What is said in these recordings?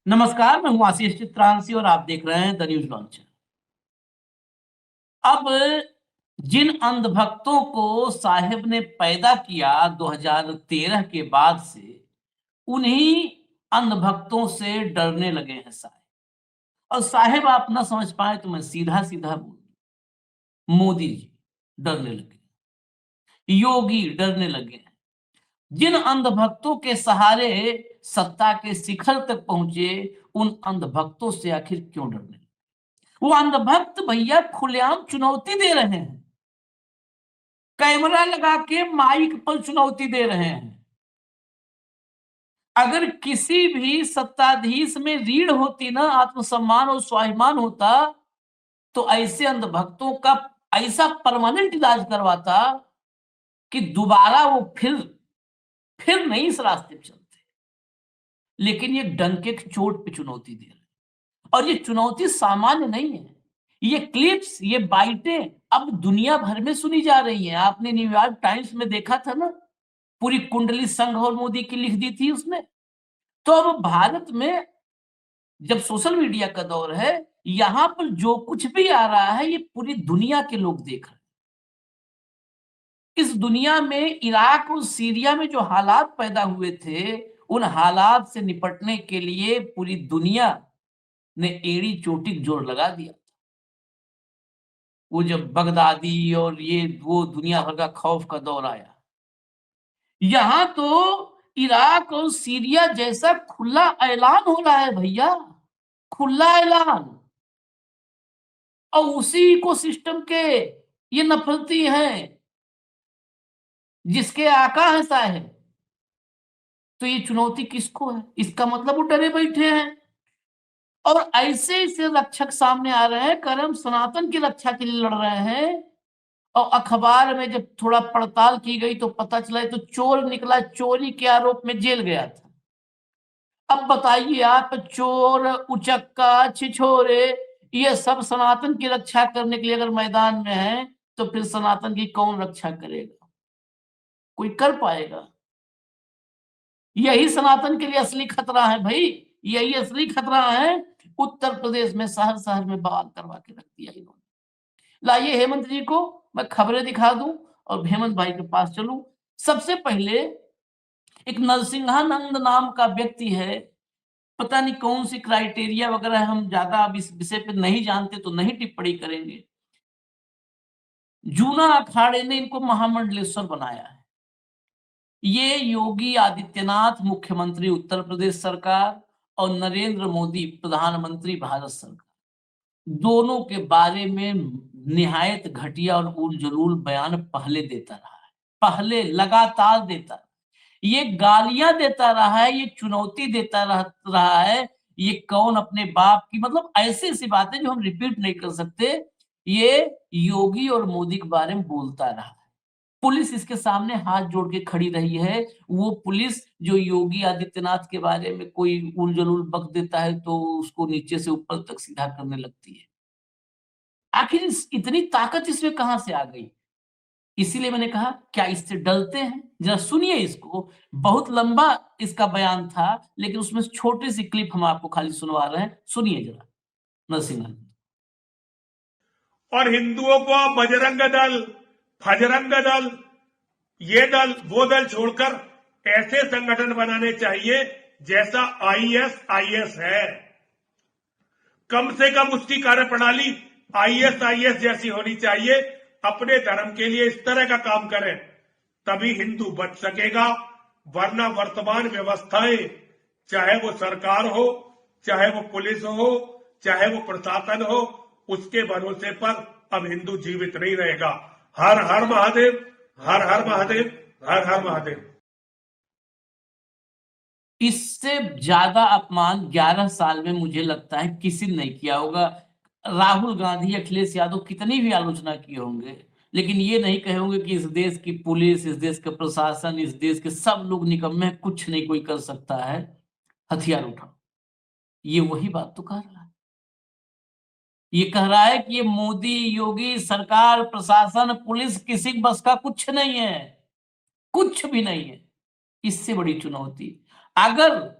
नमस्कार, मैं हूँ आशीष चित्रांशी और आप देख रहे हैं द न्यूज लॉन्चर। अब जिन अंधभक्तों को साहेब ने पैदा किया 2013 के बाद से, उन्हीं अंधभक्तों से डरने लगे हैं साहेब। और साहेब आप ना समझ पाए तो मैं सीधा-सीधा बोल दूं, मोदी जी डरने लगे, योगी डरने लगे हैं। जिन अंधभक्तों के सहारे सत्ता के शिखर तक पहुंचे, उन अंधभक्तों से आखिर क्यों डरने? वो अंधभक्त भैया खुलेआम चुनौती दे रहे हैं, कैमरा लगा के माइक पर चुनौती दे रहे हैं। अगर किसी भी सत्ताधीश में रीढ़ होती ना, आत्मसम्मान और स्वाभिमान होता, तो ऐसे अंधभक्तों का ऐसा परमानेंट इलाज करवाता कि दोबारा वो फिर नहीं इस रास्ते पे चलते। लेकिन ये डंके की चोट पे चुनौती दे रहे हैं, और ये चुनौती सामान्य नहीं है। ये क्लिप्स, ये बाइटें अब दुनिया भर में सुनी जा रही हैं। आपने न्यूयॉर्क टाइम्स में देखा था ना, पूरी कुंडली संघ और मोदी की लिख दी थी उसने। तो अब भारत में जब सोशल मीडिया का दौर है, यहां पर जो कुछ भी आ रहा है ये पूरी दुनिया के लोग देख रहे हैं। इस दुनिया में इराक और सीरिया में जो हालात पैदा हुए थे, उन हालात से निपटने के लिए पूरी दुनिया ने एड़ी चोटी जोर लगा दिया। वो जब बगदादी और ये वो दुनिया भर का खौफ का दौर आया, यहां तो इराक और सीरिया जैसा खुला ऐलान हो रहा है भैया, खुला ऐलान। और उसी इकोसिस्टम के ये नफरती हैं, जिसके आका है साहेब। तो ये चुनौती किसको है? इसका मतलब वो डरे बैठे हैं। और ऐसे ऐसे रक्षक सामने आ रहे हैं, करम सनातन की रक्षा के लिए लड़ रहे हैं। और अखबार में जब थोड़ा पड़ताल की गई तो पता चला तो चोर निकला, चोरी के आरोप में जेल गया था। अब बताइए आप, चोर, उचक्का, छिछोरे, ये सब सनातन की रक्षा करने के लिए अगर मैदान में है, तो फिर सनातन की कौन रक्षा करेगा? कोई कर पाएगा? यही सनातन के लिए असली खतरा है भाई, यही असली खतरा है। उत्तर प्रदेश में शहर शहर में बवाल करवा के रख दिया इन्होंने। लाइए हेमंत जी को मैं खबरें दिखा दूं और हेमंत भाई के पास चलूं। सबसे पहले एक नरसिंहानंद नाम का व्यक्ति है, पता नहीं कौन सी क्राइटेरिया वगैरह, हम ज्यादा अब इस विषय पे नहीं जानते तो नहीं टिप्पणी करेंगे। जूना अखाड़े ने इनको महामंडलेश्वर बनाया है। ये योगी आदित्यनाथ मुख्यमंत्री उत्तर प्रदेश सरकार और नरेंद्र मोदी प्रधानमंत्री भारत सरकार, दोनों के बारे में निहायत घटिया और उलझुल बयान पहले देता रहा है, पहले लगातार देता। ये गालियां देता रहा है, ये चुनौती देता रहा है। ये कौन अपने बाप की, मतलब ऐसी ऐसी बातें जो हम रिपीट नहीं कर सकते, ये योगी और मोदी के बारे में बोलता रहा है। पुलिस इसके सामने हाथ जोड़ के खड़ी रही है। वो पुलिस जो योगी आदित्यनाथ के बारे में कोई उल-जलूल बक देता है तो उसको नीचे से ऊपर तक सीधा करने लगती है। आखिर इतनी ताकत इसमें कहां से आ गई? इसीलिए मैंने कहा क्या इससे डरते हैं? जरा सुनिए इसको। बहुत लंबा इसका बयान था, लेकिन उसमें छोटी सी क्लिप हम आपको खाली सुनवा रहे हैं, सुनिए जरा। नरसिंह। और हिंदुओं को बजरंग दल, फजरंग दल, ये दल वो दल छोड़कर ऐसे संगठन बनाने चाहिए जैसा आईएस है। कम से कम उसकी कार्यप्रणाली आईएस जैसी होनी चाहिए। अपने धर्म के लिए इस तरह का काम करें, तभी हिंदू बच सकेगा। वरना वर्तमान व्यवस्थाएं, चाहे वो सरकार हो, चाहे वो पुलिस हो, चाहे वो प्रशासन हो, उसके भरोसे पर अब हिंदू जीवित नहीं रहेगा। हर हर महादेव, हर हर महादेव, हर हर महादेव। इससे ज्यादा अपमान 11 साल में मुझे लगता है किसी ने नहीं किया होगा। राहुल गांधी, अखिलेश यादव कितनी भी आलोचना किए होंगे, लेकिन ये नहीं कहे होंगे कि इस देश की पुलिस, इस देश का प्रशासन, इस देश के सब लोग निकम्मे हैं, कुछ नहीं कोई कर सकता है, हथियार उठाओ। ये वही बात तो कह रहा है। ये कह रहा है कि ये मोदी, योगी सरकार, प्रशासन, पुलिस किसी बस का कुछ नहीं है, कुछ भी नहीं है। इससे बड़ी चुनौती, अगर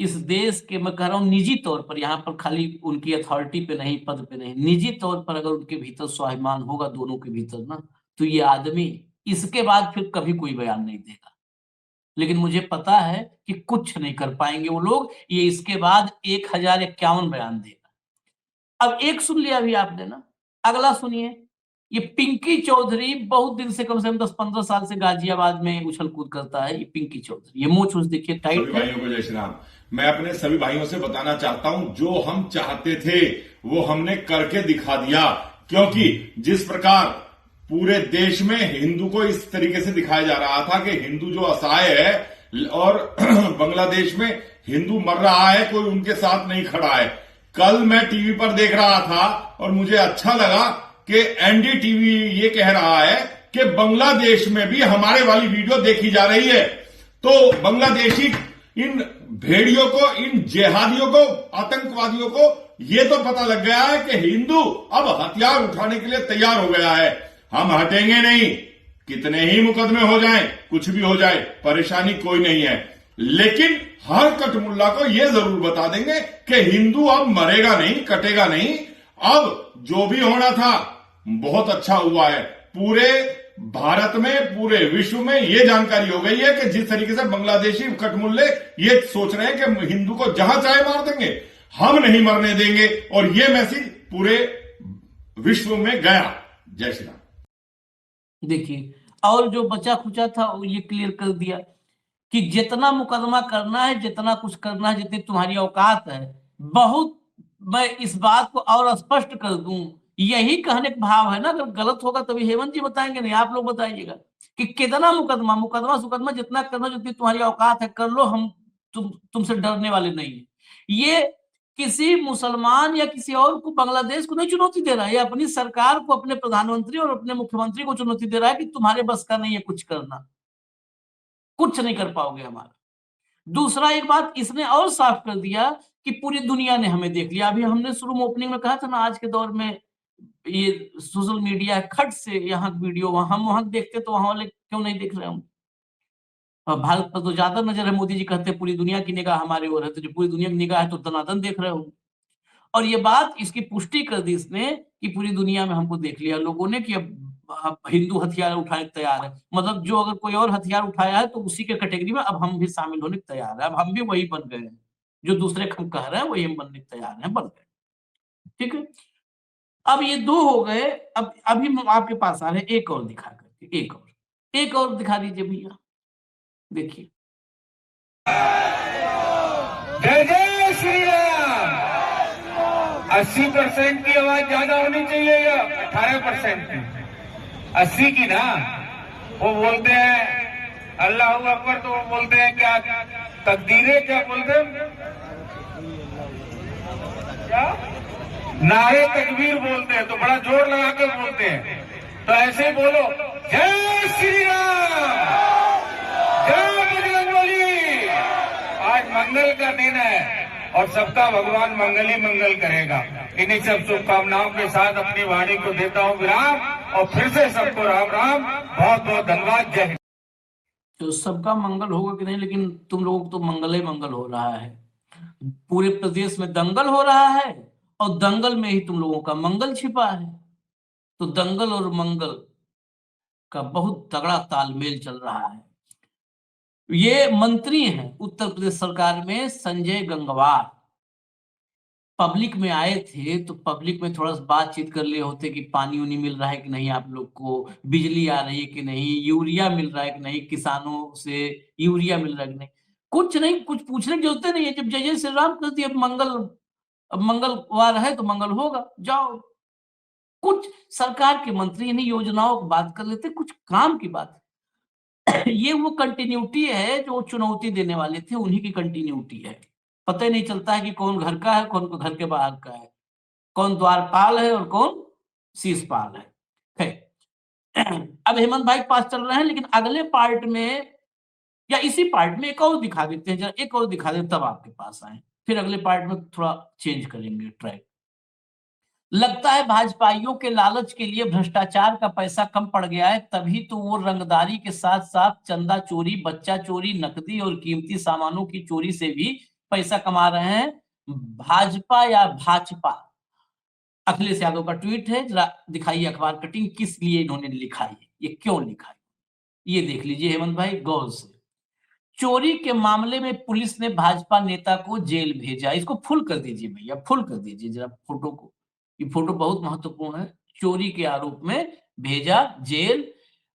इस देश के, मैं कह रहा हूं निजी तौर पर, यहाँ पर खाली उनकी अथॉरिटी पे नहीं, पद पे नहीं, निजी तौर पर अगर उनके भीतर स्वाभिमान होगा दोनों के भीतर ना, तो ये आदमी इसके बाद फिर कभी कोई बयान नहीं देगा। लेकिन मुझे पता है कि कुछ नहीं कर पाएंगे वो लोग, ये इसके बाद 1051 बयान देगा। अब एक सुन लिया अभी आपने ना, अगला सुनिए। ये पिंकी चौधरी बहुत दिन से, कम 10-15 साल से गाजियाबाद में उछल कूद करता है। ये पिंकी चौधरी, ये मूंछ देखिए टाइट सभी भाइयों को जय श्री राम। मैं अपने सभी भाइयों से बताना चाहता हूं, जो हम चाहते थे वो हमने करके दिखा दिया। क्योंकि जिस प्रकार पूरे देश में हिंदू को इस तरीके से दिखाया जा रहा था कि हिंदू जो असहाय है और बांग्लादेश में हिंदू मर रहा है, कोई उनके साथ नहीं खड़ा है। कल मैं टीवी पर देख रहा था और मुझे अच्छा लगा कि एनडीटीवी ये कह रहा है कि बांग्लादेश में भी हमारे वाली वीडियो देखी जा रही है। तो बांग्लादेशी इन भेड़ियों को, इन जिहादियों को, आतंकवादियों को ये तो पता लग गया है कि हिंदू अब हथियार उठाने के लिए तैयार हो गया है। हम हटेंगे नहीं, कितने ही मुकदमे हो जाएं, कुछ भी हो जाए, परेशानी कोई नहीं है। लेकिन हर कटमुल्ला को यह जरूर बता देंगे कि हिंदू अब मरेगा नहीं, कटेगा नहीं। अब जो भी होना था बहुत अच्छा हुआ है। पूरे भारत में, पूरे विश्व में यह जानकारी हो गई है कि जिस तरीके से बांग्लादेशी कटमुल्ले ये सोच रहे हैं कि हिंदू को जहां चाहे मार देंगे, हम नहीं मरने देंगे। और यह मैसेज पूरे विश्व में गया। जय श्री राम। देखिए, और जो बचा खुचा था वो ये क्लियर कर दिया कि जितना मुकदमा करना है, जितना कुछ करना है, जितनी तुम्हारी औकात है, बहुत, मैं इस बात को और स्पष्ट कर दूं, यही कहने का भाव है ना। अगर गलत होगा तभी हेमंत जी बताएंगे, नहीं आप लोग बताइएगा कि कितना मुकदमा जितना करना, जितनी तुम्हारी औकात है कर लो, हम तुमसे डरने वाले नहीं है। ये किसी मुसलमान या किसी और को, बांग्लादेश को नहीं चुनौती दे रहा है, ये अपनी सरकार को, अपने प्रधानमंत्री और अपने मुख्यमंत्री को चुनौती दे रहा है कि तुम्हारे बस का नहीं है कुछ करना, कुछ नहीं कर पाओगे हमारा। दूसरा एक बात इसने और साफ कर दिया कि पूरी दुनिया ने हमें देख लिया। अभी हमने शुरू में ओपनिंग में कहा था ना, आज के दौर में ये सोशल मीडिया खट से यहाँ वीडियो, हम वहां देखते तो वहां वाले क्यों नहीं देख रहे होंगे। भारत पर तो ज्यादा नजर है, मोदी जी कहते हैं पूरी दुनिया की निगाह हमारे ओर है, तो जो पूरी दुनिया की निगाह है तो दनादन देख रहे होंगे। और ये बात इसकी पुष्टि कर दी इसने कि पूरी दुनिया में हमको देख लिया लोगों ने कि अब हिंदू हथियार उठाने को तैयार है। मतलब जो अगर कोई और हथियार उठाया है तो उसी के कैटेगरी में अब हम भी शामिल होने को तैयार है। अब हम भी वही बन गए हैं, जो दूसरे हम कह रहे हैं वही हम बनने को तैयार हैं, बन गए। ठीक है, अब ये दो हो गए। अब अभी हम आपके पास आ रहे हैं एक और दिखा करके, एक और दिखा दीजिए भैया। देखिए, जय जय श्री राम। 80% की आवाज ज्यादा होनी चाहिए या 18% की? 80 की ना। वो बोलते हैं अल्लाह अकबर, तो वो बोलते हैं क्या तकदीरें, क्या बोलते हैं, क्या नारे तकबीर बोलते हैं, तो बड़ा जोर लगा के बोलते हैं। तो ऐसे बोलो, जय श्री राम, जय बजरंगबली। आज मंगल का दिन है और सबका भगवान मंगल ही मंगल करेगा। इन्हीं सब शुभकामनाओं के साथ अपनी वाणी को देता हूं विराम और फिर से सबको राम राम, बहुत बहुत धन्यवाद। जय हिंद। तो सबका मंगल होगा कि नहीं, लेकिन तुम लोगों को तो मंगल ही मंगल हो रहा है। पूरे प्रदेश में दंगल हो रहा है और दंगल में ही तुम लोगों का मंगल छिपा है। तो दंगल और मंगल का बहुत तगड़ा तालमेल चल रहा है। ये मंत्री हैं उत्तर प्रदेश सरकार में, संजय गंगवार, पब्लिक में आए थे तो पब्लिक में थोड़ा सा बातचीत कर लिए होते कि पानी उनी मिल रहा है कि नहीं आप लोग को, बिजली आ रही है कि नहीं, यूरिया मिल रहा है कि नहीं, किसानों से यूरिया मिल रहा है कि नहीं, कुछ नहीं, कुछ पूछने की जरूरत नहीं है। जब जय जय श्री राम कर दिया, अब मंगलवार है तो मंगल होगा, जाओ। कुछ सरकार के मंत्री इन्हीं योजनाओं की बात कर लेते, कुछ काम की बात। ये वो कंटिन्यूटी है जो चुनौती देने वाले थे, उन्हीं की कंटिन्यूटी है। पता ही नहीं चलता है कि कौन घर का है, कौन घर के बाहर का है, कौन द्वारपाल है और कौन शीशपाल है। अब हेमंत भाई पास चल रहे हैं, लेकिन अगले पार्ट में या इसी पार्ट में एक और दिखा देते हैं, जरा एक और दिखा देते तब आपके पास आए, फिर अगले पार्ट में थोड़ा चेंज करेंगे ट्रैक। लगता है भाजपाइयों के लालच के लिए भ्रष्टाचार का पैसा कम पड़ गया है, तभी तो वो रंगदारी के साथ साथ चंदा चोरी, बच्चा चोरी, नकदी और कीमती सामानों की चोरी से भी पैसा कमा रहे हैं भाजपा या भाजपा। अखिलेश यादव का ट्वीट है, जरा दिखाइए अखबार कटिंग, किस लिए इन्होंने लिखा है, ये क्यों लिखा है, ये देख लीजिए हेमंत भाई गौर से। चोरी के मामले में पुलिस ने भाजपा नेता को जेल भेजा। इसको फुल कर दीजिए भैया, फुल कर दीजिए जरा फोटो को, ये फोटो बहुत महत्वपूर्ण है। चोरी के आरोप में भेजा जेल,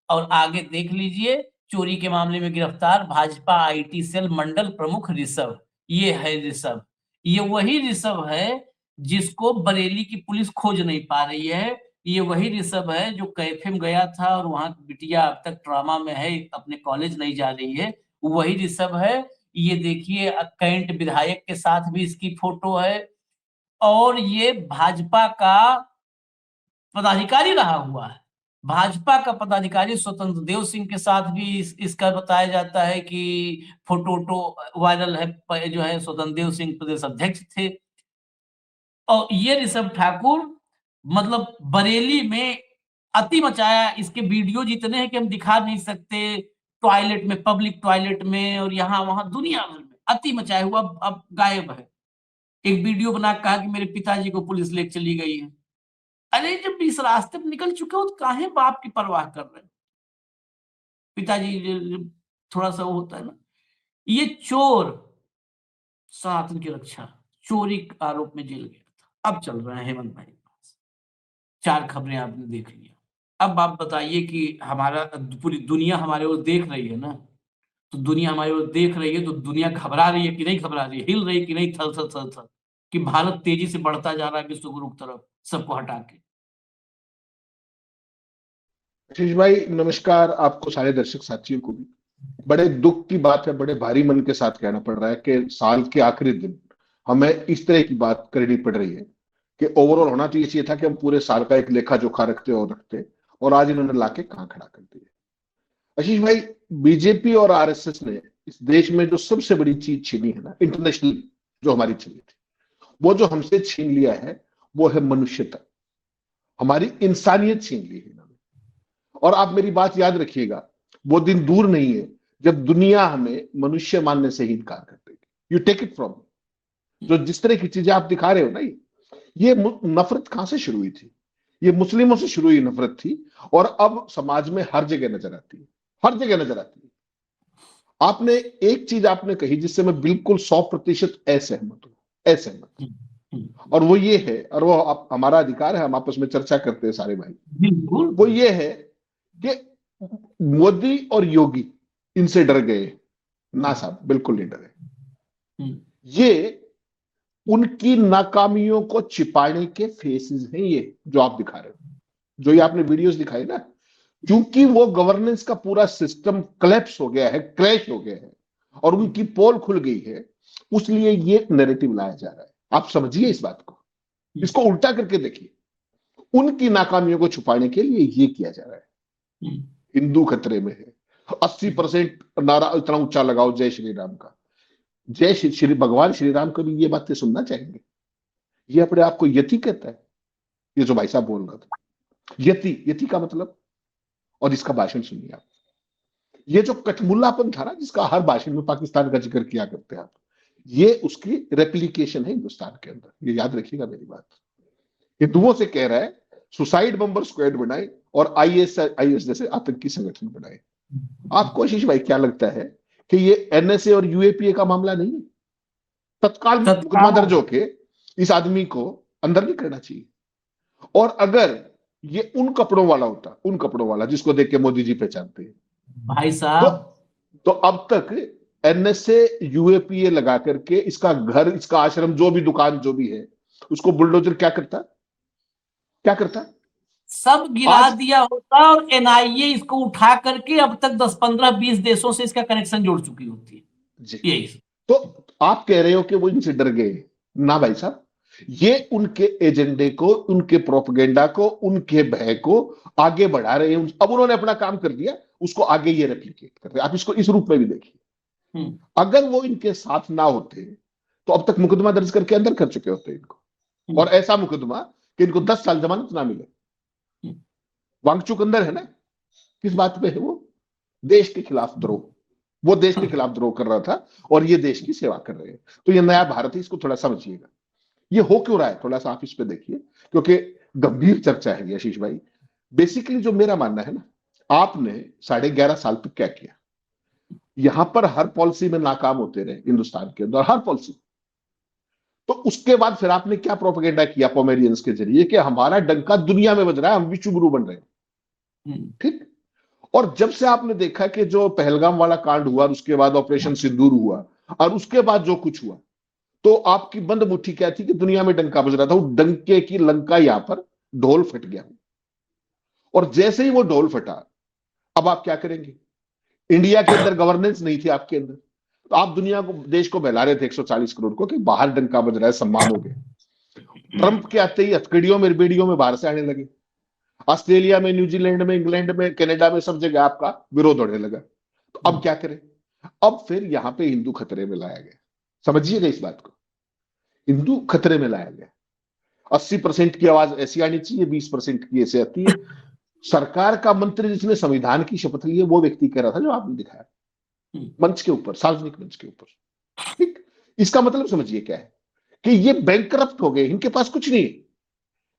और आगे देख लीजिए, चोरी के मामले में गिरफ्तार भाजपा आईटी सेल मंडल प्रमुख ऋषभ। ये है ऋषभ, ये वही ऋषभ है जिसको बरेली की पुलिस खोज नहीं पा रही है। ये वही ऋषभ है जो कैफे में गया था और वहां की बिटिया अब तक ट्रॉमा में है, अपने कॉलेज नहीं जा रही है, वही ऋषभ है। ये देखिए कैंट विधायक के साथ भी इसकी फोटो है, और ये भाजपा का पदाधिकारी रहा हुआ है। भाजपा का पदाधिकारी स्वतंत्र देव सिंह के साथ भी इसका बताया जाता है कि फोटो वायरल है, जो है स्वतंत्र देव सिंह प्रदेश अध्यक्ष थे। और ये ऋषभ ठाकुर मतलब बरेली में अति मचाया, इसके वीडियो जितने हैं कि हम दिखा नहीं सकते, टॉयलेट में, पब्लिक टॉयलेट में और यहाँ वहां दुनिया भर में अति मचाया हुआ, अब गायब है। एक वीडियो बना कहा कि मेरे पिताजी को पुलिस लेके चली गई है। अरे जब इस रास्ते पर निकल चुके हो तो काहे बाप की परवाह कर रहे हो? पिताजी थोड़ा सा वो होता है ना। ये चोर सनातन की रक्षा, चोरी के आरोप में जेल गया था। अब चल रहे हैं हेमंत भाई के पास, 4 खबरें आपने देख लिया। अब आप बताइए कि हमारा पूरी दुनिया हमारे ओर देख रही है ना, तो दुनिया हमारे ओर देख रही है तो दुनिया घबरा रही है कि नहीं घबरा रही है, हिल रही है कि नहीं थल थल थल थल, कि भारत तेजी से बढ़ता जा रहा है विश्व गुरु की तरफ सबको हटा के। आशीष भाई नमस्कार, आपको सारे दर्शक साथियों को भी। बड़े दुख की बात है, बड़े भारी मन के साथ कहना पड़ रहा है कि साल के आखिरी दिन हमें इस तरह की बात करनी पड़ रही है कि ओवरऑल होना तो ये था कि हम पूरे साल का एक लेखा जोखा रखते, और आज इन्होंने लाके कहां खड़ा कर दिया। आशीष भाई, बीजेपी और आरएसएस ने इस देश में जो सबसे बड़ी चीज छीनी है ना, इंटरनेशनल जो हमारी छीनी थी, वो जो हमसे छीन लिया है वो है मनुष्यता, हमारी इंसानियत छीन ली है इन्होंने। और आप मेरी बात याद रखिएगा, वो दिन दूर नहीं है जब दुनिया हमें मनुष्य मानने से ही इनकार कर देगी। यू टेक इट फ्रॉम, जो जिस तरह की चीजें आप दिखा रहे हो ना, ये नफरत कहां से शुरू हुई थी? ये मुस्लिमों से शुरू हुई नफरत थी, और अब समाज में हर जगह नजर आती है, हर जगह नजर आती है। आपने एक चीज आपने कही जिससे मैं बिल्कुल 100% असहमत हूं, असहमत। और वो ये है, और वो हमारा अधिकार है, हम आपस में चर्चा करते हैं सारे भाई। वो ये है कि मोदी और योगी इनसे डर गए ना? साहब बिल्कुल नहीं डरे। ये उनकी नाकामियों को छिपाने के फेसेस हैं, ये जो आप दिखा रहे हो, जो ये आपने वीडियोस दिखाई ना, क्योंकि वो गवर्नेंस का पूरा सिस्टम क्लैप्स हो गया है, क्रैश हो गया है, और उनकी पोल खुल गई है, उसलिए ये नैरेटिव लाया जा रहा है। आप समझिए इस बात को, इसको उल्टा करके देखिए। उनकी नाकामियों को छुपाने के लिए ये किया जा रहा है। हिंदू खतरे में है, 80% नारा इतना ऊंचा लगाओ जय श्री राम का। जय श्री भगवान श्री राम कभी ये बातें सुनना चाहेंगे? ये अपने आप को यति कहता है, ये जो भाई साहब बोल रहा था, यति का मतलब। और इसका भाषण सुनिए आप, ये जो कठमुल्लापन था ना, जिसका हर भाषण में पाकिस्तान का जिक्र किया करते हैं आप, ये उसकी रेप्लिकेशन है हिंदुस्तान के अंदर। ये याद रखिएगा मेरी बात। हिंदुओं से कह रहा है सुसाइड बम्बर स्क्वाड बनाए और आईएस जैसे आतंकी संगठन बनाए। आपको आशीष भाई क्या लगता है कि ये एनएसए और यूएपीए का मामला नहीं है? तत्काल मुकदमा दर्ज होके इस आदमी को अंदर नहीं करना चाहिए। और अगर ये उन कपड़ों वाला होता, उन कपड़ों वाला जिसको देख के मोदी जी पहचानते हैं भाई साहब, तो अब तक एनएसए यूएपीए लगा करके इसका घर, इसका आश्रम, जो भी दुकान जो भी है, उसको बुलडोजर क्या करता सब गिरा दिया होता, और एनआईए इसको उठा करके अब तक 10, 15, 20 देशों से इसका कनेक्शन जोड़ चुकी होती है जी। यही तो आप कह रहे हो कि वो इनसे डर गए ना? भाई साहब, ये उनके एजेंडे को, उनके प्रोपेगेंडा को, उनके भय को आगे बढ़ा रहे हैं। अब उन्होंने अपना काम कर दिया, उसको आगे ये रेप्लिकेट कर रहे हैं। आप इसको इस रूप में भी देखिए। अगर वो इनके साथ ना होते तो अब तक मुकदमा दर्ज करके अंदर कर चुके होते इनको, और ऐसा मुकदमा कि इनको 10 साल जमानत ना मिले। वांगचुक अंदर है ना, किस बात पे है वो? देश के खिलाफ द्रोह, वो देश के खिलाफ द्रोह कर रहा था और ये देश की सेवा कर रहे हैं। तो ये नया भारत है, इसको थोड़ा समझिएगा। ये हो क्यों रहा है, थोड़ा सा आप इस पे देखिए, क्योंकि गंभीर चर्चा है ये आशीष भाई। बेसिकली जो मेरा मानना है ना, आपने 11.5 साल तक क्या किया, यहां पर हर पॉलिसी में नाकाम होते रहे हिंदुस्तान के अंदर, हर पॉलिसी। तो उसके बाद फिर आपने क्या प्रोपेगेंडा किया पोमेरियंस के जरिए कि हमारा डंका दुनिया में बज रहा है, हम विश्व गुरु बन रहे हैं। ठीक। और जब से आपने देखा कि जो पहलगाम वाला कांड हुआ और उसके बाद ऑपरेशन सिंदूर हुआ और उसके बाद जो कुछ हुआ, तो आपकी बंद मुट्ठी क्या थी कि दुनिया में डंका बज रहा था, वो डंके की लंका यहां पर ढोल फट गया। और जैसे ही वो ढोल फटा, अब आप क्या करेंगे? इंडिया के अंदर गवर्नेंस नहीं थी आपके अंदर, तो आप दुनिया को, देश को बहला रहे थे 140 करोड़ को कि बाहर डंका बज रहा है, सम्मान हो गया। ट्रंप के आते ही हथकड़ियों में बेड़ियों में बाहर से आने लगे। ऑस्ट्रेलिया में, न्यूजीलैंड में, इंग्लैंड में, कनाडा में, सब जगह आपका विरोध होने लगा। तो अब क्या करें? अब फिर यहां पे हिंदू खतरे में लाया गया। समझिएगा इस बात को, हिंदू खतरे में लाया गया। 80% की आवाज ऐसी आनी चाहिए, 20% की ऐसे आती है। सरकार का मंत्री जिसने संविधान की शपथ ली है, वो व्यक्ति कह रहा था जो आपने दिखाया मंच के ऊपर, सार्वजनिक मंच के ऊपर। ठीक। इसका मतलब समझिए क्या है कि ये बैंकरप्ट हो गए, इनके पास कुछ नहीं है,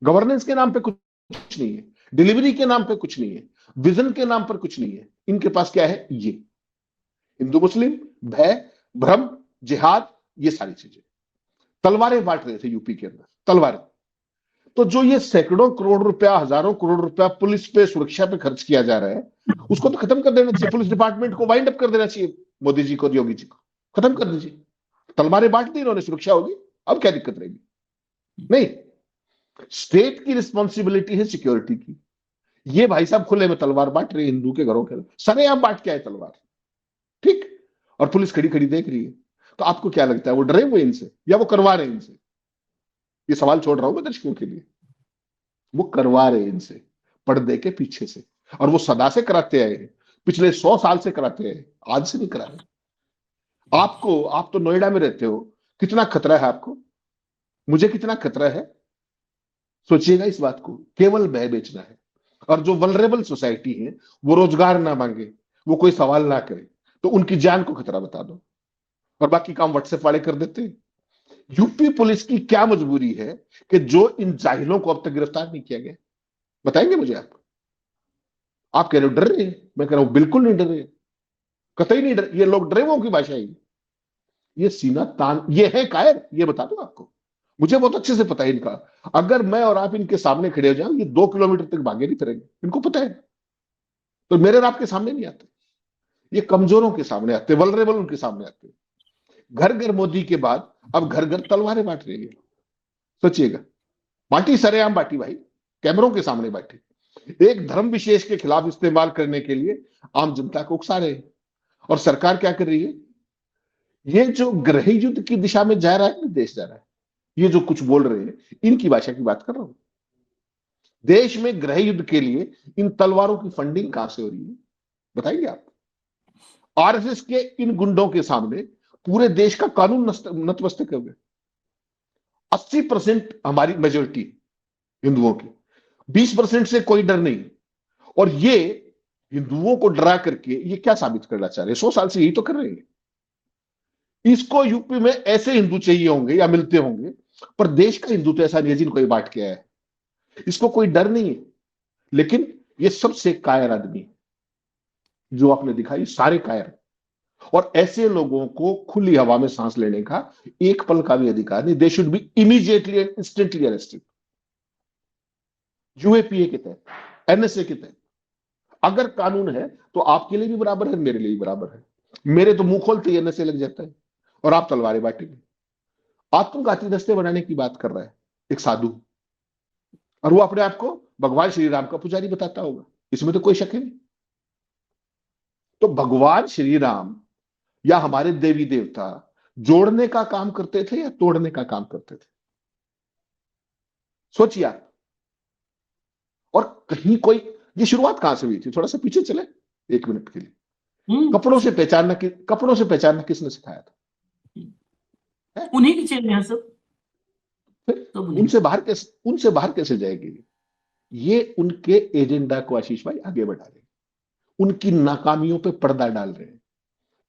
गवर्नेंस के नाम पे कुछ नहीं है, डिलीवरी के नाम पे कुछ नहीं है, विजन के नाम पर कुछ नहीं है। इनके पास क्या है? ये हिंदू मुस्लिम, भय, भ्रम, जिहाद, ये सारी चीजें। तलवारें बांट रहे थे यूपी के अंदर, तलवारें। तो जो ये सैकड़ों करोड़ रुपया, हजारों करोड़ रुपया पुलिस पे, सुरक्षा पे खर्च किया जा रहा है, उसको तो खत्म कर देना चाहिए। पुलिस डिपार्टमेंट को वाइंड अप कर देना चाहिए, मोदी जी को, योगी जी को खत्म कर दीजिए। तलवारें बांट दी इन्होंने, सुरक्षा होगी, अब क्या दिक्कत रहेगी? नहीं, स्टेट की रिस्पॉन्सिबिलिटी है सिक्योरिटी की। ये भाई साहब खुले में तलवार बांट रहे हिंदू के घरों के, सरेआम बांट के आए तलवार। ठीक। और पुलिस खड़ी खड़ी देख रही है। तो आपको क्या लगता है, वो डरे हुए इनसे या वो करवा रहे हैं इनसे? ये सवाल छोड़ रहा हूं मैं दर्शकों के लिए। वो करवा रहे हैं इनसे, पर्दे के पीछे से, और वो सदा से कराते आए हैं, पिछले 100 साल से कराते आए, आज से नहीं करा रहे। आपको, आप तो नोएडा में रहते हो, कितना खतरा है आपको, मुझे कितना खतरा है, सोचिएगा इस बात को। केवल भय बेचना है। और जो वल्नरेबल सोसाइटी है, वो रोजगार ना मांगे, वो कोई सवाल ना करे, तो उनकी जान को खतरा बता दो, और बाकी काम व्हाट्सएप वाले कर देते हैं। यूपी पुलिस की क्या मजबूरी है कि जो इन जाहिलों को अब तक गिरफ्तार नहीं किया गया? बताएंगे मुझे आप कह रहे हो डर रहे हैं, मैं कह रहा हूं बिल्कुल नहीं डर रहे, कतई नहीं डर। ये लोग डरे हुए की भाषा है, ये सीना तान, ये है कायर, ये बता दो आपको, मुझे बहुत अच्छे से पता है इनका। अगर मैं और आप इनके सामने खड़े हो जाए, ये 2 किलोमीटर तक भागे नहीं फिरेंगे, इनको पता है। तो मेरे और आपके सामने नहीं आते, ये कमजोरों के सामने आते, वल्नरेबल उनके सामने आते। घर घर मोदी के बाद अब घर घर तलवारें बांट रही है। सोचिएगा, बांटी सरेआम बांटी भाई, कैमरों के सामने बांटी, एक धर्म विशेष के खिलाफ इस्तेमाल करने के लिए आम जनता को उकसा रहे हैं। और सरकार क्या कर रही है? ये जो गृह युद्ध की दिशा में जा रहा है, देश जा रहा है, ये जो कुछ बोल रहे हैं, इनकी भाषा की बात कर रहा हूं। देश में गृह युद्ध के लिए इन तलवारों की फंडिंग कहां से हो रही है, बताइए आप? आरएसएस के इन गुंडों के सामने पूरे देश का कानून नतमस्तक हो गया। 80% हमारी मेजोरिटी हिंदुओं की, 20% से कोई डर नहीं। और ये हिंदुओं को डरा करके ये क्या साबित करना चाह रहे हैं? 100 साल से यही तो कर रहे हैं। इसको यूपी में ऐसे हिंदू चाहिए होंगे या मिलते होंगे, पर देश का हिंदू तो ऐसा नहीं है जिनको ये बांट के आया है। इसको कोई डर नहीं है, लेकिन ये सबसे कायर आदमी है जो आपने दिखाई, सारे कायर। और ऐसे लोगों को खुली हवा में सांस लेने का एक पल का भी अधिकार नहीं। They should be immediately and instantly arrested, UAPA के तहत, एनएसए के तहत। अगर कानून है तो आपके लिए भी बराबर है, मेरे लिए भी बराबर है। मेरे तो मुंह खोलते ही एनएसए लग जाता है और आप तलवारें बांटेंगे। आत्मघाती दस्ते बनाने की बात कर रहा है एक साधु, और वो अपने आप को भगवान श्री राम का पुजारी बताता होगा, इसमें तो कोई शक नहीं। तो भगवान श्री राम या हमारे देवी देवता जोड़ने का काम करते थे या तोड़ने का काम करते थे? सोचिए आप। और कहीं कोई, ये शुरुआत कहां से हुई थी? थोड़ा सा पीछे चले 1 मिनट के लिए। कपड़ों से पहचानना किसने सिखाया था? उन्हीं की चेन है सब। तो उनसे बाहर कैसे जाएगी? ये उनके एजेंडा को आशीष भाई आगे बढ़ा रहे हैं, उनकी नाकामियों पे पर्दा डाल रहे हैं।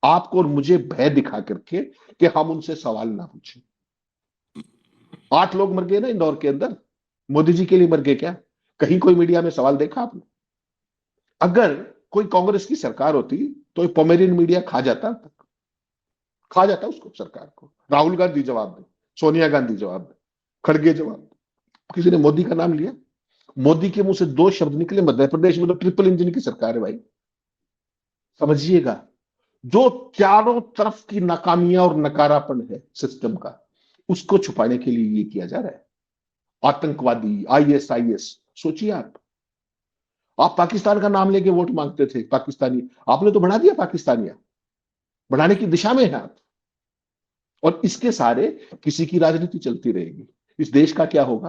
आपको और मुझे भय दिखा करके कि हम उनसे सवाल ना पूछें। 8 लोग मर गए ना इंदौर के अंदर, मोदी जी के लिए मर गए क्या? कहीं कोई मीडिया में सवाल देखा आपने? अगर कोई कांग्रेस की सरकार होती तो पोमेरियन मीडिया खा जाता उसको, सरकार को। राहुल गांधी जवाब दे, सोनिया गांधी जवाब दे, खड़गे जवाब दे। किसी ने मोदी का नाम लिया? मोदी के मुंह से 2 शब्द निकले, मध्य प्रदेश में तो ट्रिपल इंजन की सरकार है भाई। समझिएगा, जो चारों तरफ की नाकामियां और नकारापन है सिस्टम का, उसको छुपाने के लिए ये किया जा रहा है। आतंकवादी, आईएसआईएस, सोचिए आप पाकिस्तान का नाम लेके वोट मांगते थे, पाकिस्तानी, आपने तो बढ़ा दिया, पाकिस्तानिया बढ़ाने की दिशा में है आप। और इसके सारे किसी की राजनीति चलती रहेगी, इस देश का क्या होगा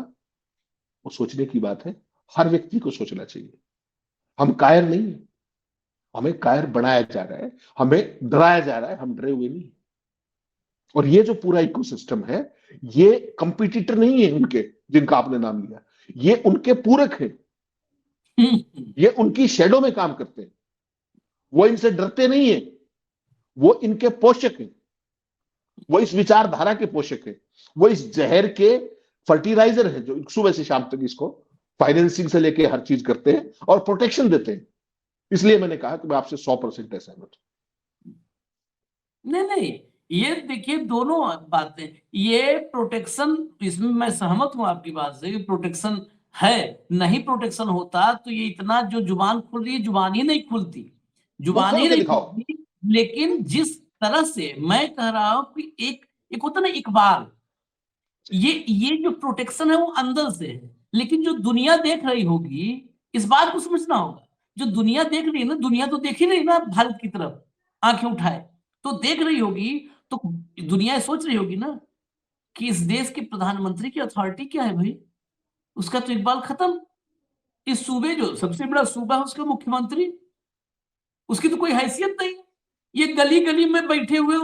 वो सोचने की बात है। हर व्यक्ति को सोचना चाहिए। हम कायर नहीं है, हमें कायर बनाया जा रहा है, हमें डराया जा रहा है, हम डरे हुए नहीं। और ये जो पूरा इकोसिस्टम है, ये कंपटीटर नहीं है उनके, जिनका आपने नाम लिया, ये उनके पूरक है, ये उनकी शेडो में काम करते हैं। वो इनसे डरते नहीं है, वो इनके पोषक हैं, वो इस विचारधारा के पोषक है, वो इस जहर के फर्टिलाइजर है, जो सुबह से शाम तक इसको फाइनेंसिंग से लेके हर चीज करते हैं और प्रोटेक्शन देते हैं। इसलिए मैंने कहा कि मैं आपसे 100% सहमत हूं। नहीं, ये देखिए दोनों बातें, ये प्रोटेक्शन, इसमें मैं सहमत हूं आपकी बात से कि प्रोटेक्शन है। नहीं प्रोटेक्शन होता तो ये इतना जो जुबान खुल रही है, जुबान ही नहीं खुलती, जुबान ही नहीं खुलती। लेकिन जिस तरह से मैं कह रहा हूं कि एक होता ना इकबाल, ये जो प्रोटेक्शन है वो अंदर से है। लेकिन जो दुनिया देख रही होगी, इस बात को समझना होगा, जो दुनिया देख रही है ना, दुनिया तो देख ही रही ना भारत की तरफ, आंखें उठाए तो देख रही होगी, तो दुनिया सोच रही होगी ना कि इस देश के प्रधानमंत्री की अथॉरिटी क्या है भाई, उसका तो इकबाल खत्म। इस सूबे, जो सबसे बड़ा सूबा है, उसका मुख्यमंत्री, उसकी तो कोई हैसियत नहीं। ये गली गली में बैठे हुए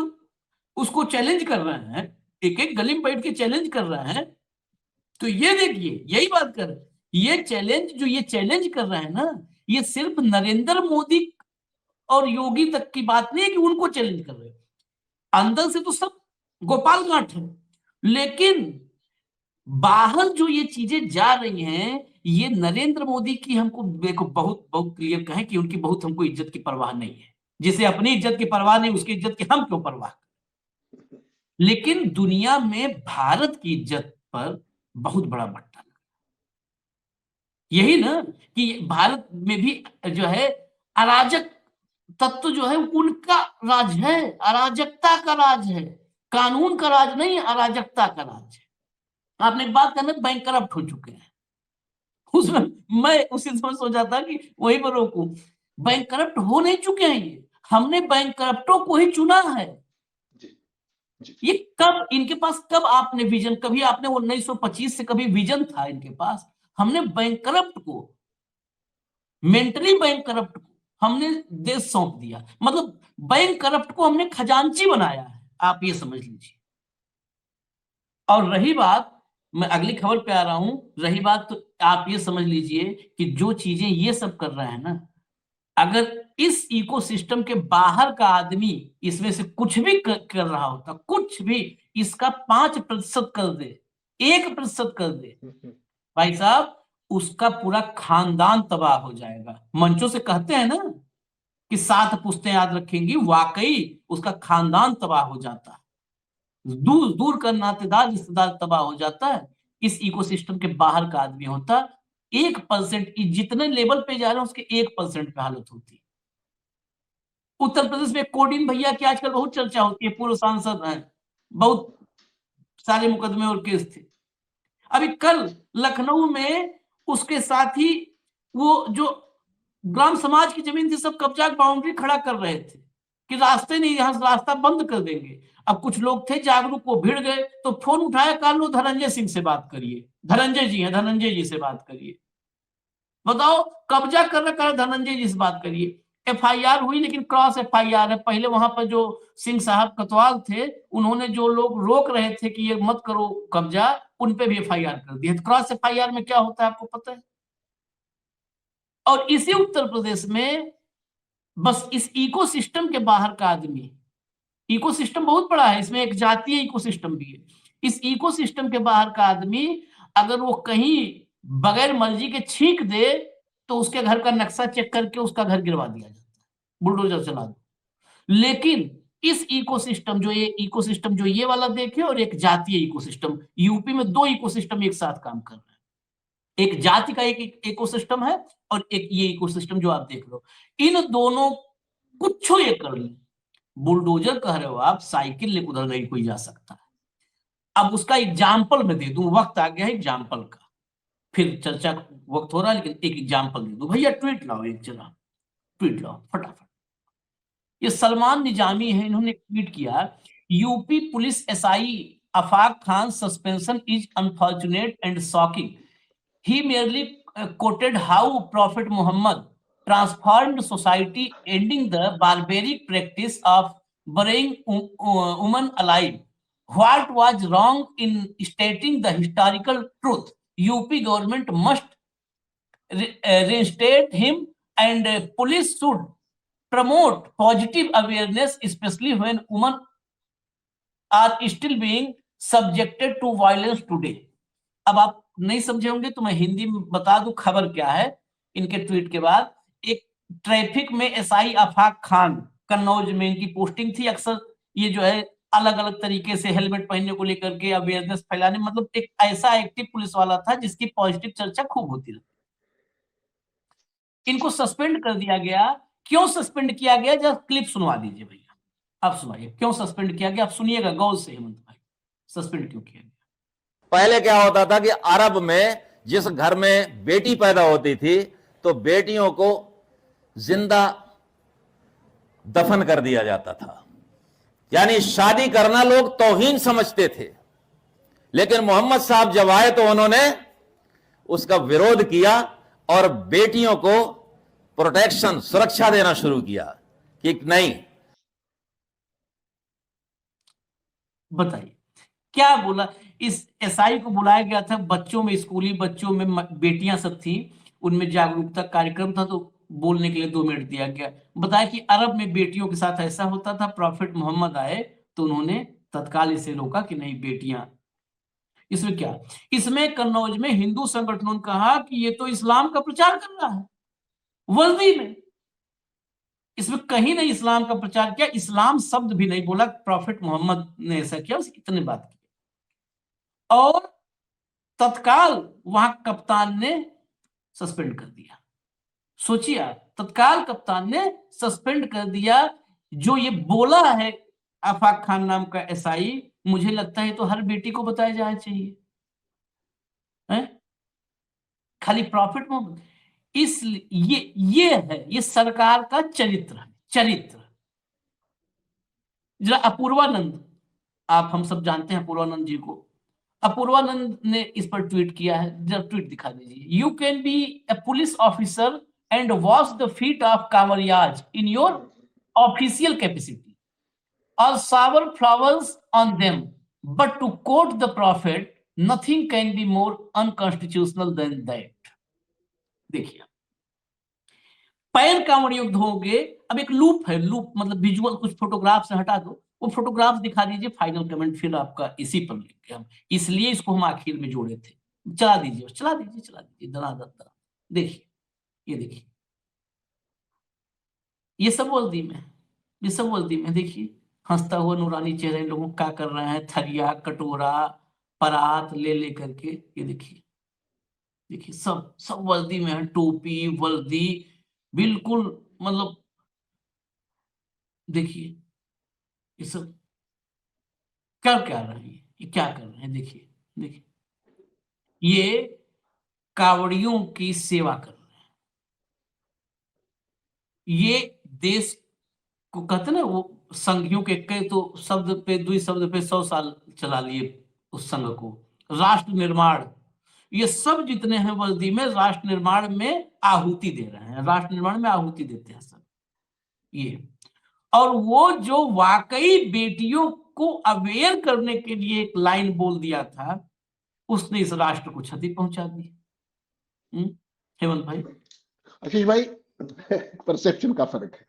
उसको चैलेंज कर रहे हैं, एक एक गली में बैठ के चैलेंज कर रहे हैं। तो ये देखिए, यही बात कर रहे हैं, ये चैलेंज, जो ये चैलेंज कर रहे हैं ना, ये सिर्फ नरेंद्र मोदी और योगी तक की बात नहीं है कि उनको चैलेंज कर रहे हैं, अंदर से तो सब गोपाल गांठ है। लेकिन बाहर जो ये चीजें जा रही हैं, ये नरेंद्र मोदी की, हमको देखो बहुत बहुत क्लियर कहें कि उनकी बहुत हमको इज्जत की परवाह नहीं है। जिसे अपनी इज्जत की परवाह नहीं, उसकी इज्जत की हम क्यों परवाह। लेकिन दुनिया में भारत की इज्जत पर बहुत बड़ा बट्टा लगा, यही ना कि भारत में भी जो है अराजक तत्व जो है उनका राज है, अराजकता का राज है, कानून का राज नहीं, अराजकता का राज है। आपने एक बात करना, बैंक करप्ट हो चुके हैं, उसमें मैं उसी समय सोचा था कि वही पर रोकूं। बैंक करप्ट हो नहीं चुके हैं, ये हमने बैंक करप्टों को ही चुना है। ये कब इनके पास, कब आपने विजन, कभी आपने 1925 से कभी विजन था इनके पास? हमने बैंक करप्ट को, मेंटली बैंक करप्ट को हमने देश सौंप दिया, मतलब बैंक करप्ट को हमने खजांची बनाया है, आप ये समझ लीजिए। और रही बात, मैं अगली खबर पे आ रहा हूं, रही बात तो आप ये समझ लीजिए कि जो चीजें ये सब कर रहे हैं ना, अगर इस इकोसिस्टम के बाहर का आदमी इसमें से कुछ भी कर रहा होता, कुछ भी, इसका 5% कर दे, 1% कर दे, भाई साहब उसका पूरा खानदान तबाह हो जाएगा। मंचों से कहते हैं ना कि 7 पुश्तें याद रखेंगी, वाकई उसका खानदान तबाह हो जाता है, दूर दूर का नातेदार रिश्तेदार तबाह हो जाता है। इस इकोसिस्टम के बाहर का आदमी होता, 1%, जितने लेवल पे जा रहे हैं उसके 1% पे हालत होती है। उत्तर प्रदेश में कोडिन भैया की आजकल बहुत चर्चा होती है, पूर्व सांसद हैं, बहुत सारे मुकदमे और केस थे। अभी कल लखनऊ में उसके साथ ही वो जो ग्राम समाज की जमीन थी, सब कब्जा बाउंड्री खड़ा कर रहे थे कि रास्ते नहीं, यहां से रास्ता बंद कर देंगे। अब कुछ लोग थे जागरूक, वो भिड़ गए, तो फोन उठाया, कहा लो धनंजय सिंह से बात करिए, धनंजय जी हैं, धनंजय जी से बात करिए। बताओ, कब्जा कर रखा, धनंजय जी से बात करिए। एफआईआर हुई, लेकिन क्रॉस एफआईआर है। पहले वहां पर जो सिंह साहब कोतवाल थे, उन्होंने जो लोग रोक रहे थे कि ये मत करो कब्जा, उन पे भी एफआईआर कर दिया। क्रॉस एफआईआर में क्या होता है आपको पता है? और इसी उत्तर प्रदेश में बस इस इकोसिस्टम के बाहर का आदमी इकोसिस्टम बहुत बड़ा है, इसमें एक जातीय इकोसिस्टम भी है। इस इकोसिस्टम के बाहर का आदमी अगर वो कहीं बगैर मर्जी के छींक दे तो उसके घर का नक्शा चेक करके उसका घर गिरवा दिया जाता है, बुलडोजर चला दो। लेकिन इस इकोसिस्टम जो ये वाला देखे, और एक जातीय इकोसिस्टम, यूपी में दो इकोसिस्टम एक साथ काम कर रहे हैं। एक जाति का एक इकोसिस्टम है और एक ये इकोसिस्टम जो आप देख लो, इन दोनों कुछ ये कर ले, बुलडोजर कह रहे हो आप, साइकिल लेकर उधर नहीं कोई जा सकता है। अब उसका एग्जाम्पल मैं दे दूं, वक्त आ गया है एग्जाम्पल का, फिर चर्चा वक्त हो रहा है, लेकिन एक एग्जाम्पल दे दूं। भैया ट्वीट लाओ, एक चला ट्वीट लाओ फटाफट। ये सलमान निजामी है, इन्होंने ट्वीट किया, UP police SI Afaq Khan suspension is unfortunate and shocking. He merely quoted how Prophet Muhammad transformed society, ending the barbaric practice of burying women alive. What was wrong in stating the historical truth? UP government must reinstate him, and police should promote positive awareness, especially when women are still being subjected to violence today. अब आप नहीं समझे होंगे तो मैं हिंदी में बता दूं खबर क्या है। इनके ट्वीट के बाद, एक ट्रैफिक में एसआई आफाक खान, कन्नौज में इनकी पोस्टिंग थी। अक्सर ये जो है अलग अलग तरीके से हेलमेट पहनने को लेकर के अवेयरनेस फैलाने, मतलब एक ऐसा एक्टिव पुलिस वाला था जिसकी पॉजिटिव चर्चा खूब होती रही। इनको सस्पेंड कर दिया गया। क्यों सस्पेंड किया गया, जब क्लिप सुनवा दीजिए भैया, आप सुनाइए क्यों सस्पेंड किया गया, आप सुनिएगा गौर से हेमंत भाई, सस्पेंड क्यों किया गया। पहले क्या होता था कि अरब में जिस घर में बेटी पैदा होती थी तो बेटियों को जिंदा दफन कर दिया जाता था, यानी शादी करना लोग तौहीन समझते थे। लेकिन मोहम्मद साहब जब आए तो उन्होंने उसका विरोध किया और बेटियों को प्रोटेक्शन, सुरक्षा देना शुरू किया कि नहीं। बताइए क्या बोला। इस एसआई को बुलाया गया था, बच्चों में, स्कूली बच्चों में बेटियां सब थी, उनमें जागरूकता कार्यक्रम था, तो बोलने के लिए 2 मिनट दिया गया। बताया कि अरब में बेटियों के साथ ऐसा होता था, प्रॉफिट मोहम्मद आए तो उन्होंने तत्काल इसे रोका कि नहीं बेटियां। इसमें क्या, इसमें कन्नौज में हिंदू संगठनों ने कहा कि ये तो इस्लाम का प्रचार कर रहा है वर्दी में। इसमें कहीं नहीं इस्लाम का प्रचार किया, इस्लाम शब्द भी नहीं बोला, प्रॉफिट मोहम्मद ने ऐसा किया, उसकी इतनी बात की। और तत्काल वहां कप्तान ने सस्पेंड कर दिया। सोचिए आप, तत्काल कप्तान ने सस्पेंड कर दिया। जो ये बोला है आफाक खान नाम का एसआई, मुझे लगता है तो हर बेटी को बताया जाना चाहिए है? खाली प्रॉफिट मोहम्मद, इस ये है, ये सरकार का चरित्र है। चरित्र जरा अपूर्वानंद, आप हम सब जानते हैं अपूर्वानंद जी को। अपूर्वानंद ने इस पर ट्वीट किया है, जरा ट्वीट दिखा दीजिए। You can be a police officer and wash the feet of kanwariyas in your official capacity or shower flowers on them, but to quote the prophet nothing can be more unconstitutional than that. देखिए, पैर कांवड़ियों धोगे। अब एक loop है, loop मतलब visual, कुछ photograph से हटा दो, वो फोटोग्राफ दिखा दीजिए, फाइनल कमेंट फिर आपका इसी पर लेंगे हम, इसलिए इसको हम आखिर में जोड़े थे। चला दीजिए, चला दीजिए, चला दीजिए, दनादन। देखिए, ये देखिए, ये सब वर्दी में, ये सब वर्दी में। देखिए, हंसता हुआ नूरानी चेहरे लोगों क्या कर रहे हैं, थरिया कटोरा परात ले ले करके। ये देखिए, देखिए सब सब वर्दी में है, टोपी वर्दी बिल्कुल, मतलब देखिए ये सब क्या क्या रहे हैं, ये क्या कर रहे हैं। देखिए, देखिए ये कावड़ियों की सेवा कर रहे हैं। ये देश को कहते ना, वो संघियों के कई तो शब्द पे, 2 शब्द पे 100 साल चला लिए उस संघ को। राष्ट्र निर्माण, ये सब जितने हैं वर्दी में राष्ट्र निर्माण में आहुति दे रहे हैं, राष्ट्र निर्माण में आहुति देते हैं सब ये। और वो जो वाकई बेटियों को अवेयर करने के लिए एक लाइन बोल दिया था, उसने इस राष्ट्र को क्षति पहुंचा दी। हेमंत भाई, आशीष भाई, परसेप्शन का फर्क है।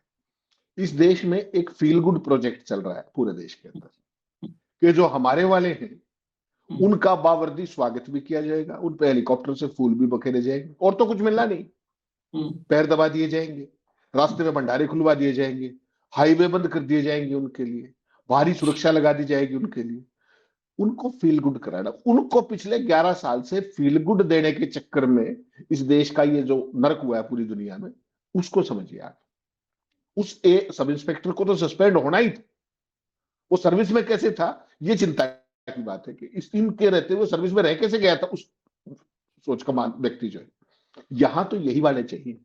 इस देश में एक फील गुड प्रोजेक्ट चल रहा है पूरे देश के अंदर कि जो हमारे वाले हैं उनका बावर्दी स्वागत भी किया जाएगा, उन पे हेलीकॉप्टर से फूल भी बखेरे जाएंगे, और तो कुछ मिलना नहीं, पैर दबा दिए जाएंगे, रास्ते में भंडारे खुलवा दिए जाएंगे, हाईवे बंद कर दिए जाएंगे उनके लिए, भारी सुरक्षा लगा दी जाएगी उनके लिए। उनको फील गुड कराना, उनको पिछले 11 साल से फील गुड देने के चक्कर में इस देश का ये जो नर्क हुआ है पूरी दुनिया में, उसको समझिए आप। उस सब इंस्पेक्टर को तो सस्पेंड होना ही था, वो सर्विस में कैसे था ये चिंता की बात है कि इस इनके रहते हुए सर्विस में रह कैसे गया था उस सोच का व्यक्ति जो है। यहां तो यही वाले चाहिए,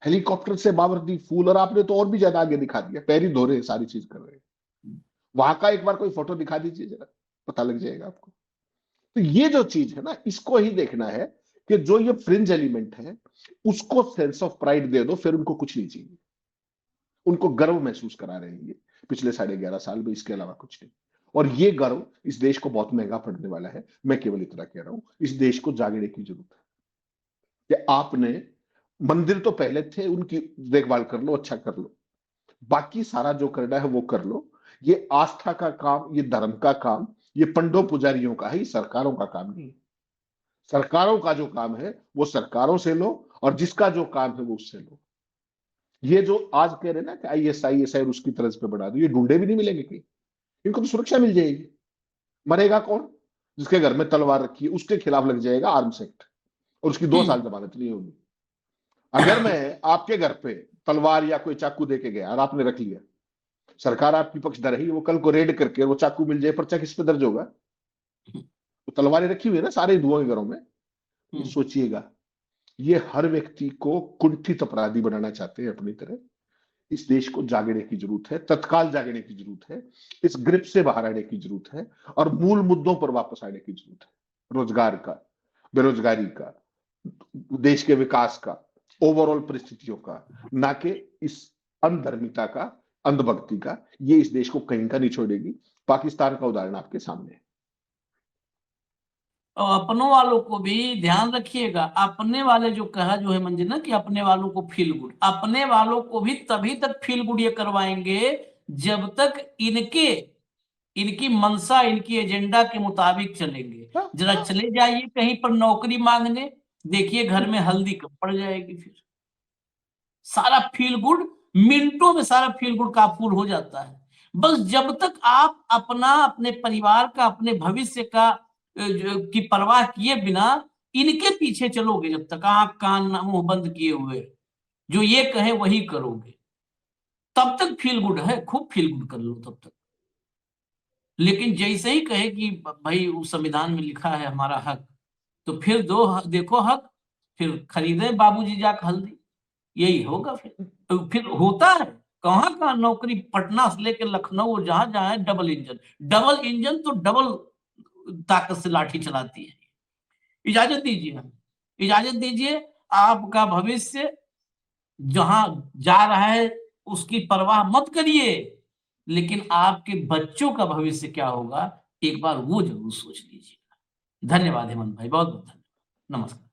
हेलीकॉप्टर से बावर्दी फूल, और आपने तो और भी ज्यादा आगे दिखा दिया, पैर ही धो रहे हैं, सारी चीज कर रहे हैं। वहां का एक बार कोई फोटो दिखा दीजिए जरा, पता लग जाएगा आपको। तो ये जो चीज है ना, इसको ही देखना है कि जो ये फ्रिंज एलिमेंट है उसको सेंस ऑफ प्राइड दे दो, फिर उनको कुछ नहीं चाहिए, उनको गर्व महसूस करा रहे हैं ये पिछले 11.5 साल में, इसके अलावा कुछ नहीं। और ये गर्व इस देश को बहुत महंगा पड़ने वाला है। मैं केवल इतना कह रहा हूं, इस देश को जागने की जरूरत है कि आपने मंदिर तो पहले थे, उनकी देखभाल कर लो, अच्छा कर लो, बाकी सारा जो करना है वो कर लो। ये आस्था का काम, ये धर्म का काम, ये पंडों पुजारियों का है, ये सरकारों का काम नहीं है। सरकारों का जो काम है वो सरकारों से लो, और जिसका जो काम है वो उससे लो। ये जो आज कह रहे ना कि ISI उसकी तरज पे बढ़ा दो, ये ढूंढे भी नहीं मिलेंगे कहीं, इनको तो सुरक्षा मिल जाएगी। मरेगा कौन? जिसके घर में तलवार रखी है उसके खिलाफ लग जाएगा आर्म्स एक्ट, और उसकी 2 साल जमानत नहीं होगी। अगर मैं आपके घर पे तलवार या कोई चाकू दे के गया और आपने रख लिया, सरकार आपकी पक्षधर रही, वो कल को रेड करके वो चाकू मिल जाए, पर्चा किस पे दर्ज होगा? तो तलवारें रखी हुई है ना सारे हिंदुओं के घरों में। सोचिएगा, ये हर व्यक्ति को कुंठित अपराधी बनाना चाहते हैं अपनी तरह। इस देश को जागने की जरूरत है, तत्काल जागने की जरूरत है, इस ग्रिप से बाहर आने की जरूरत है, और मूल मुद्दों पर वापस आने की जरूरत है। रोजगार का, बेरोजगारी का, देश के विकास का, ओवरऑल परिस्थितियों का, ना कि इस अंधर्मिता का, अंधभक्ति का। ये इस देश को कहीं का नहीं छोड़ेगी। पाकिस्तान का उदाहरण आपके सामने है। और अपनों वालों को भी ध्यान रखिएगा। अपने वाले जो कहा जो है मंजिल ना कि अपने वालों को फील गुड, अपने वालों को भी तभी तक फील गुड ये करवाएंगे जब तक इनकी मनसा, इनकी एजेंडा के मुताबिक चलेंगे। जरा चले जाइए कहीं पर नौकरी मांगने, देखिए घर में हल्दी कब पड़ जाएगी, फिर सारा फील गुड मिनटों में, सारा फील गुड का फूल हो जाता है। बस जब तक आप अपना, अपने परिवार का, अपने भविष्य का की परवाह किए बिना इनके पीछे चलोगे, जब तक आंख कान मुंह बंद किए हुए, जो ये कहे वही करोगे, तब तक फील गुड है, खूब फील गुड कर लो तब तक। लेकिन जैसे ही कहे कि भाई उस संविधान में लिखा है हमारा हक, तो फिर देखो हक, फिर खरीदे बाबूजी जाकर हल्दी, यही होगा। फिर होता है कहाँ नौकरी, पटना से लेकर लखनऊ, जहां जहां है डबल इंजन तो डबल ताकत से लाठी चलाती है। इजाजत दीजिए, आपका भविष्य जहां जा रहा है उसकी परवाह मत करिए, लेकिन आपके बच्चों का भविष्य क्या होगा एक बार वो जरूर सोच लीजिएगा। धन्यवाद हेमंत भाई, बहुत बहुत धन्यवाद। नमस्कार।